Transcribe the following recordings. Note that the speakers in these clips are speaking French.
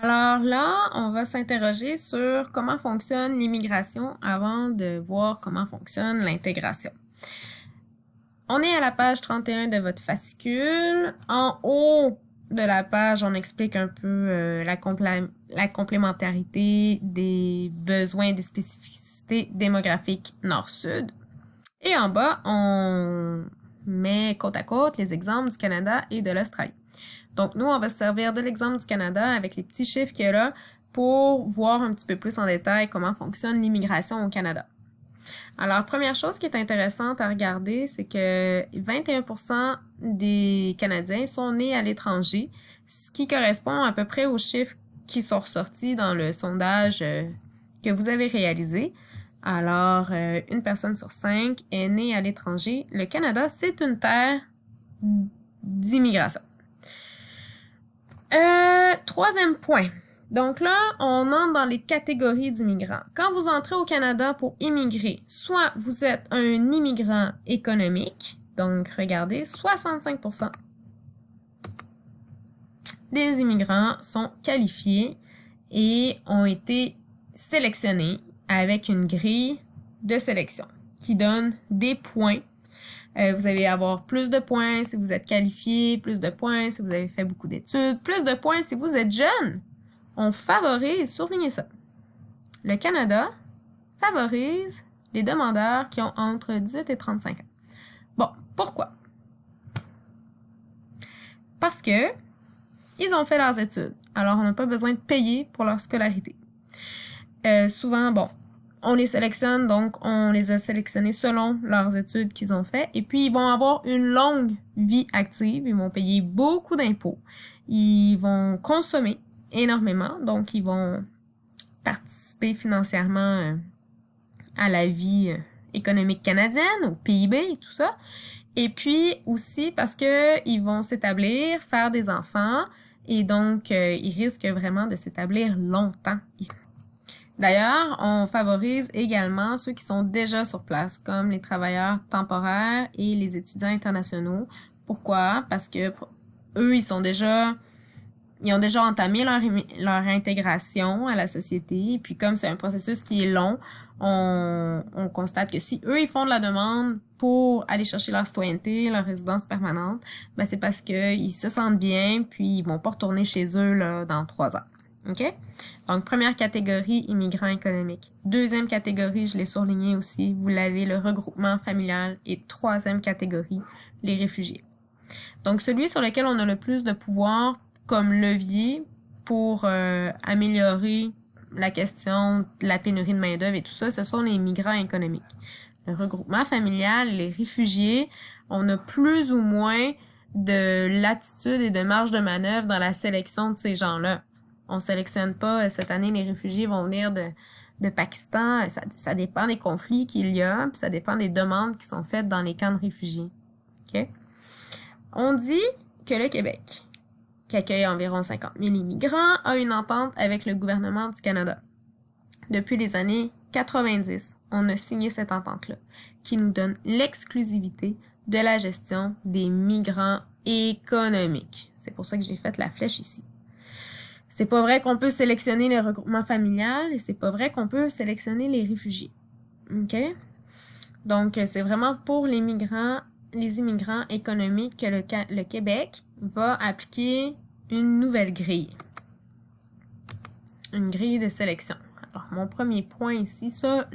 Alors là, on va s'interroger sur comment fonctionne l'immigration avant de voir comment fonctionne l'intégration. On est à la page 31 de votre fascicule. En haut de la page, on explique un peu la complémentarité des besoins et des spécificités démographiques nord-sud. Et en bas, on met côte à côte les exemples du Canada et de l'Australie. Donc, nous, on va se servir de l'exemple du Canada avec les petits chiffres qu'il y a là pour voir un petit peu plus en détail comment fonctionne l'immigration au Canada. Alors, première chose qui est intéressante à regarder, c'est que 21% des Canadiens sont nés à l'étranger, ce qui correspond à peu près aux chiffres qui sont ressortis dans le sondage que vous avez réalisé. Alors, une personne sur 5 est née à l'étranger. Le Canada, c'est une terre d'immigration. Troisième point. Donc là, on entre dans les catégories d'immigrants. Quand vous entrez au Canada pour immigrer, soit vous êtes un immigrant économique, donc regardez, 65% des immigrants sont qualifiés et ont été sélectionnés avec une grille de sélection qui donne des points. Vous allez avoir plus de points si vous êtes qualifié, plus de points si vous avez fait beaucoup d'études, plus de points si vous êtes jeune. On favorise, surlignez ça. Le Canada favorise les demandeurs qui ont entre 18 et 35 ans. Bon, pourquoi? Parce que ils ont fait leurs études. Alors, on n'a pas besoin de payer pour leur scolarité. Souvent, bon, on les sélectionne, donc on les a sélectionnés selon leurs études qu'ils ont fait. Et puis, ils vont avoir une longue vie active. Ils vont payer beaucoup d'impôts. Ils vont consommer énormément. Donc, ils vont participer financièrement à la vie économique canadienne, au PIB et tout ça. Et puis aussi parce que ils vont s'établir, faire des enfants, et donc ils risquent vraiment de s'établir longtemps. D'ailleurs, on favorise également ceux qui sont déjà sur place, comme les travailleurs temporaires et les étudiants internationaux. Pourquoi? Parce que eux, ils ont déjà entamé leur intégration à la société. Et puis comme c'est un processus qui est long, on constate que si eux, ils font de la demande pour aller chercher leur citoyenneté, leur résidence permanente, ben c'est parce qu'ils se sentent bien, puis ils vont pas retourner chez eux là, dans 3 ans. OK? Donc, première catégorie, immigrants économiques. Deuxième catégorie, je l'ai surligné aussi, vous l'avez, le regroupement familial. Et troisième catégorie, les réfugiés. Donc, celui sur lequel on a le plus de pouvoir comme levier pour améliorer la question de la pénurie de main-d'œuvre et tout ça, ce sont les migrants économiques. Le regroupement familial, les réfugiés, on a plus ou moins de latitude et de marge de manœuvre dans la sélection de ces gens-là. On sélectionne pas, cette année, les réfugiés vont venir de Pakistan. Ça dépend des conflits qu'il y a, puis ça dépend des demandes qui sont faites dans les camps de réfugiés. OK? On dit que le Québec, qui accueille environ 50 000 immigrants, a une entente avec le gouvernement du Canada. Depuis les années 90, on a signé cette entente-là, qui nous donne l'exclusivité de la gestion des migrants économiques. C'est pour ça que j'ai fait la flèche ici. C'est pas vrai qu'on peut sélectionner le regroupement familial et c'est pas vrai qu'on peut sélectionner les réfugiés. OK? Donc, c'est vraiment pour les immigrants économiques que le Québec va appliquer une nouvelle grille. Une grille de sélection. Alors, mon premier point ici, ça,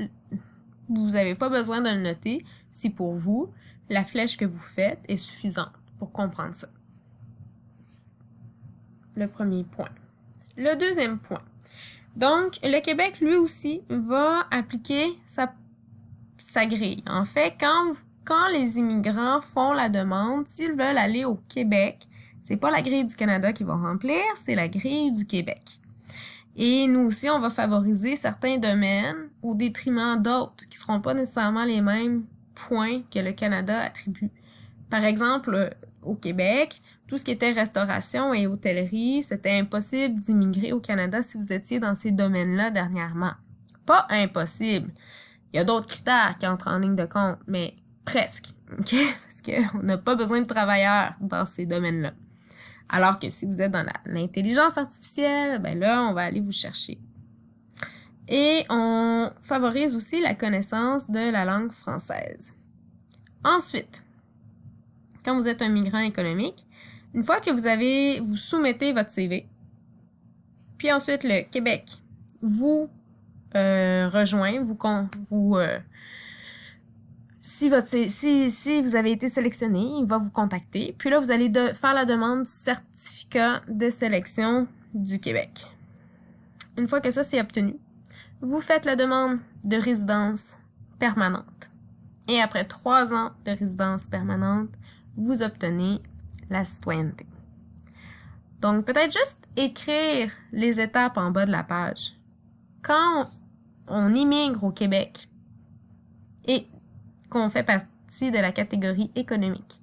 vous n'avez pas besoin de le noter si pour vous, la flèche que vous faites est suffisante pour comprendre ça. Le premier point. Le deuxième point. Donc, le Québec, lui aussi, va appliquer sa grille. En fait, quand les immigrants font la demande, s'ils veulent aller au Québec, c'est pas la grille du Canada qu'ils vont remplir, c'est la grille du Québec. Et nous aussi, on va favoriser certains domaines au détriment d'autres qui seront pas nécessairement les mêmes points que le Canada attribue. Par exemple, au Québec, tout ce qui était restauration et hôtellerie, c'était impossible d'immigrer au Canada si vous étiez dans ces domaines-là dernièrement. Pas impossible. Il y a d'autres critères qui entrent en ligne de compte, mais presque. OK? Parce qu'on n'a pas besoin de travailleurs dans ces domaines-là. Alors que si vous êtes dans l'intelligence artificielle, ben là, on va aller vous chercher. Et on favorise aussi la connaissance de la langue française. Ensuite, quand vous êtes un migrant économique, une fois que vous soumettez votre CV, puis ensuite le Québec vous rejoint, si vous avez été sélectionné, il va vous contacter. Puis là, vous allez faire la demande du certificat de sélection du Québec. Une fois que ça c'est obtenu, vous faites la demande de résidence permanente. Et après 3 ans de résidence permanente, vous obtenez la citoyenneté. Donc, peut-être juste écrire les étapes en bas de la page. Quand on immigre au Québec et qu'on fait partie de la catégorie économique,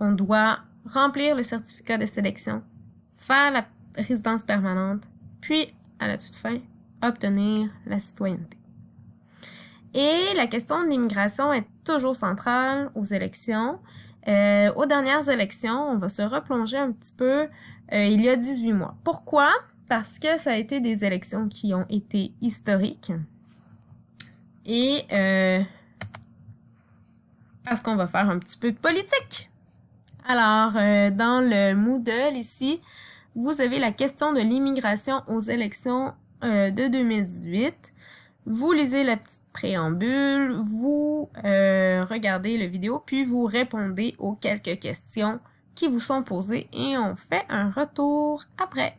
on doit remplir le certificat de sélection, faire la résidence permanente, puis, à la toute fin, obtenir la citoyenneté. Et la question de l'immigration est toujours centrale aux élections. Aux dernières élections, on va se replonger un petit peu il y a 18 mois. Pourquoi? Parce que ça a été des élections qui ont été historiques. Et parce qu'on va faire un petit peu de politique. Alors, dans le Moodle ici, vous avez la question de l'immigration aux élections de 2018. Vous lisez la petite préambule, vous regardez la vidéo, puis vous répondez aux quelques questions qui vous sont posées et on fait un retour après.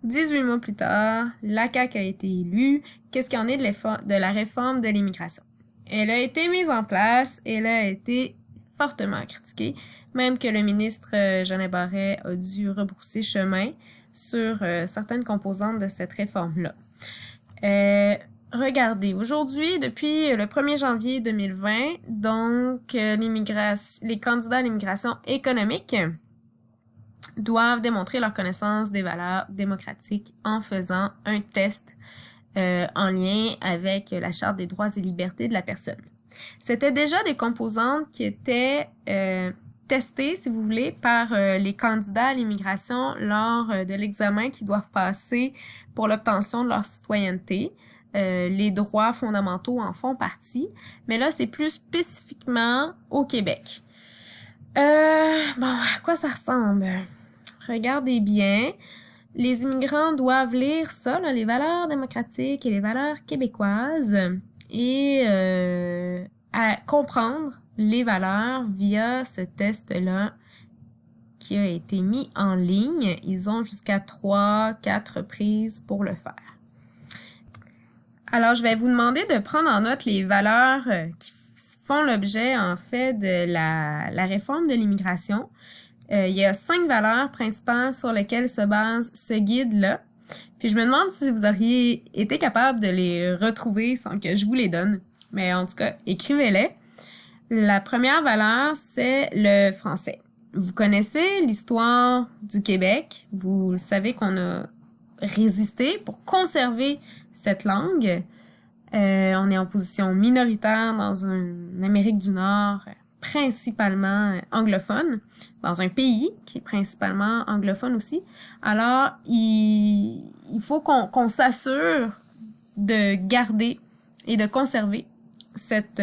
18 mois plus tard, la CAQ a été élue. Qu'est-ce qu'il y en est de la réforme de l'immigration? Elle a été mise en place, elle a été fortement critiquée, même que le ministre Jeannin Barret a dû rebrousser chemin sur certaines composantes de cette réforme-là. Regardez, aujourd'hui, depuis le 1er janvier 2020, donc les candidats à l'immigration économique doivent démontrer leur connaissance des valeurs démocratiques en faisant un test en lien avec la Charte des droits et libertés de la personne. C'était déjà des composantes qui étaient testées, si vous voulez, par les candidats à l'immigration lors de l'examen qu'ils doivent passer pour l'obtention de leur citoyenneté. Les droits fondamentaux en font partie, mais là, c'est plus spécifiquement au Québec. Bon, à quoi ça ressemble? Regardez bien. Les immigrants doivent lire ça, là, les valeurs démocratiques et les valeurs québécoises, et à comprendre les valeurs via ce test-là qui a été mis en ligne. Ils ont jusqu'à 3-4 reprises pour le faire. Alors, je vais vous demander de prendre en note les valeurs qui font l'objet, en fait, de la réforme de l'immigration. Il y a 5 valeurs principales sur lesquelles se base ce guide-là. Puis je me demande si vous auriez été capable de les retrouver sans que je vous les donne. Mais en tout cas, écrivez-les. La première valeur, c'est le français. Vous connaissez l'histoire du Québec. Vous savez qu'on a résisté pour conserver cette langue. On est en position minoritaire dans une Amérique du Nord principalement anglophone, dans un pays qui est principalement anglophone aussi. Alors, il faut qu'on s'assure de garder et de conserver cette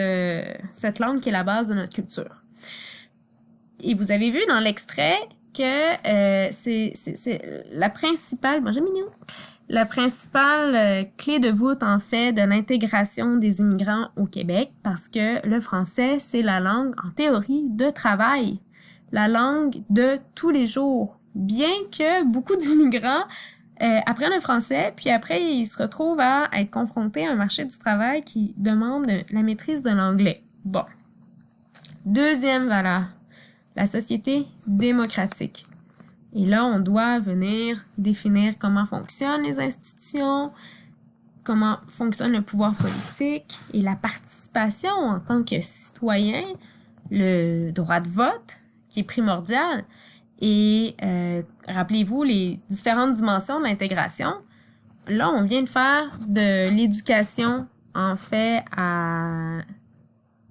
langue qui est la base de notre culture. Et vous avez vu dans l'extrait que c'est la principale... Bon, j'ai mis où? La principale clé de voûte, en fait, de l'intégration des immigrants au Québec, parce que le français, c'est la langue, en théorie, de travail, la langue de tous les jours. Bien que beaucoup d'immigrants apprennent le français, puis après, ils se retrouvent à être confrontés à un marché du travail qui demande la maîtrise de l'anglais. Bon. Deuxième valeur, la société démocratique. Et là, on doit venir définir comment fonctionnent les institutions, comment fonctionne le pouvoir politique et la participation en tant que citoyen, le droit de vote qui est primordial. Et rappelez-vous les différentes dimensions de l'intégration. Là, on vient de faire de l'éducation, en fait,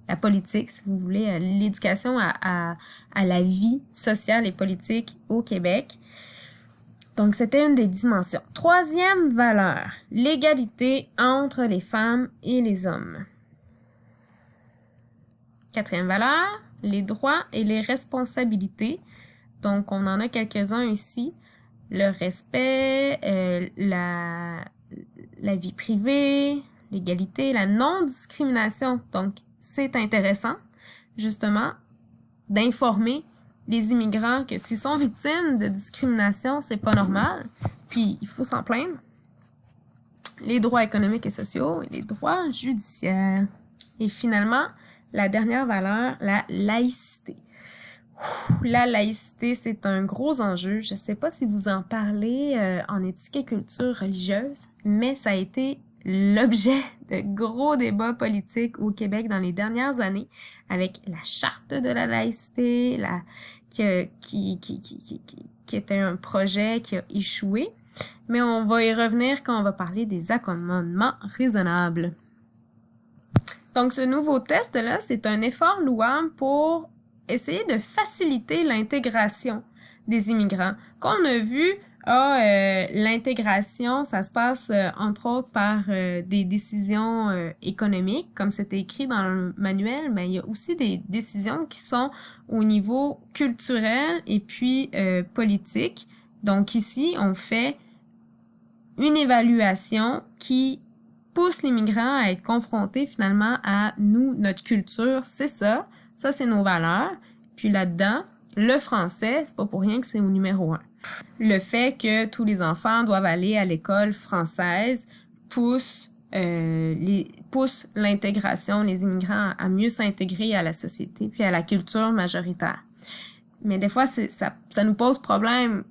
la politique, si vous voulez, l'éducation à la vie sociale et politique au Québec. Donc, c'était une des dimensions. Troisième valeur, l'égalité entre les femmes et les hommes. Quatrième valeur, les droits et les responsabilités. Donc, on en a quelques-uns ici. Le respect, la vie privée, l'égalité, la non-discrimination. Donc, c'est intéressant, justement, d'informer les immigrants que s'ils sont victimes de discrimination, c'est pas normal. Puis, il faut s'en plaindre. Les droits économiques et sociaux et les droits judiciaires. Et finalement, la dernière valeur, la laïcité. La laïcité, c'est un gros enjeu. Je ne sais pas si vous en parlez en éthique et culture religieuse, mais ça a été l'objet de gros débats politiques au Québec dans les dernières années avec la charte de la laïcité, qui était un projet qui a échoué. Mais on va y revenir quand on va parler des accommodements raisonnables. Donc, ce nouveau test-là, c'est un effort louable pour essayer de faciliter l'intégration des immigrants. Qu'on a vu, l'intégration, ça se passe entre autres par des décisions économiques, comme c'était écrit dans le manuel, mais il y a aussi des décisions qui sont au niveau culturel et puis politique. Donc ici, on fait une évaluation qui pousse l'immigrant à être confronté finalement à nous, notre culture, c'est ça c'est nos valeurs. Puis là-dedans, le français, c'est pas pour rien que c'est au numéro 1. Le fait que tous les enfants doivent aller à l'école française pousse l'intégration, les immigrants à mieux s'intégrer à la société puis à la culture majoritaire. Mais des fois, ça nous pose problème.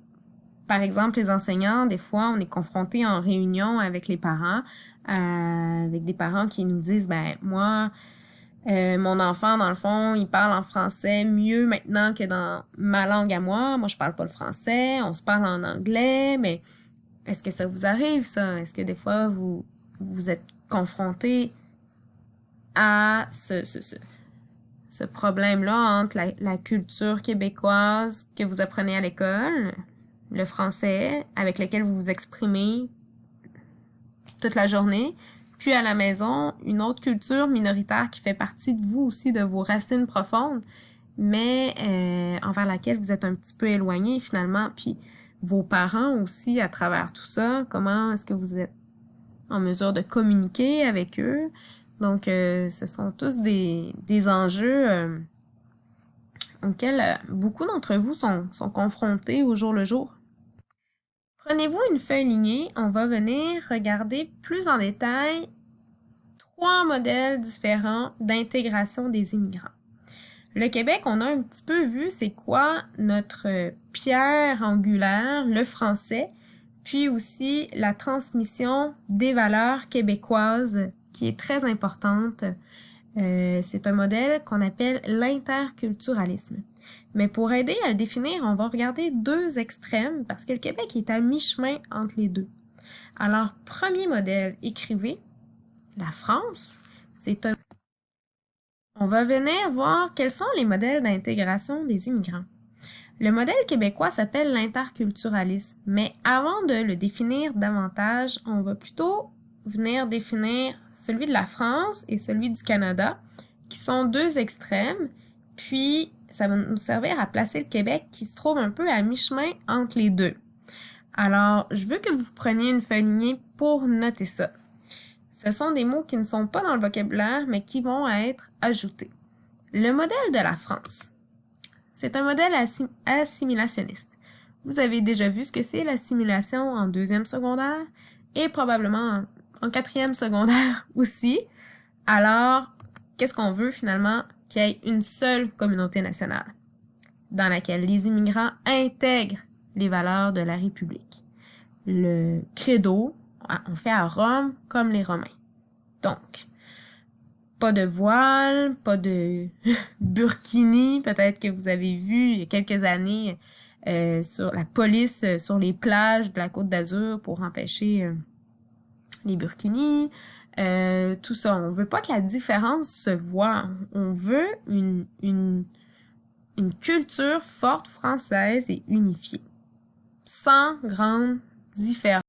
Par exemple, les enseignants, des fois, on est confrontés en réunion avec les parents, avec des parents qui nous disent, ben moi, mon enfant, dans le fond, il parle en français mieux maintenant que dans ma langue à moi. Moi, je parle pas le français, on se parle en anglais, mais est-ce que ça vous arrive, ça? Est-ce que des fois, vous êtes confrontés à ce problème-là entre la culture québécoise que vous apprenez à l'école, le français avec lequel vous vous exprimez toute la journée, puis à la maison, une autre culture minoritaire qui fait partie de vous aussi, de vos racines profondes, mais envers laquelle vous êtes un petit peu éloigné finalement, puis vos parents aussi à travers tout ça, comment est-ce que vous êtes en mesure de communiquer avec eux? Donc, ce sont tous des enjeux auxquels beaucoup d'entre vous sont confrontés au jour le jour. Prenez-vous une feuille lignée, on va venir regarder plus en détail 3 modèles différents d'intégration des immigrants. Le Québec, on a un petit peu vu c'est quoi notre pierre angulaire, le français, puis aussi la transmission des valeurs québécoises qui est très importante. C'est un modèle qu'on appelle l'interculturalisme. Mais pour aider à le définir, on va regarder 2 extrêmes parce que le Québec est à mi-chemin entre les deux. Alors, premier modèle, écrivez, la France, On va venir voir quels sont les modèles d'intégration des immigrants. Le modèle québécois s'appelle l'interculturalisme, mais avant de le définir davantage, on va plutôt venir définir celui de la France et celui du Canada, qui sont 2 extrêmes, puis ça va nous servir à placer le Québec qui se trouve un peu à mi-chemin entre les deux. Alors, je veux que vous preniez une feuille lignée pour noter ça. Ce sont des mots qui ne sont pas dans le vocabulaire, mais qui vont être ajoutés. Le modèle de la France. C'est un modèle assimilationniste. Vous avez déjà vu ce que c'est l'assimilation en 2e secondaire et probablement en 4e secondaire aussi. Alors, qu'est-ce qu'on veut finalement? Qu'il y ait une seule communauté nationale dans laquelle les immigrants intègrent les valeurs de la République. Le credo, on fait à Rome comme les Romains. Donc, pas de voile, pas de burkini, peut-être que vous avez vu il y a quelques années sur la police sur les plages de la Côte d'Azur pour empêcher les burkinis. tout ça. On veut pas que la différence se voie. On veut une culture forte française et unifiée, sans grande différence.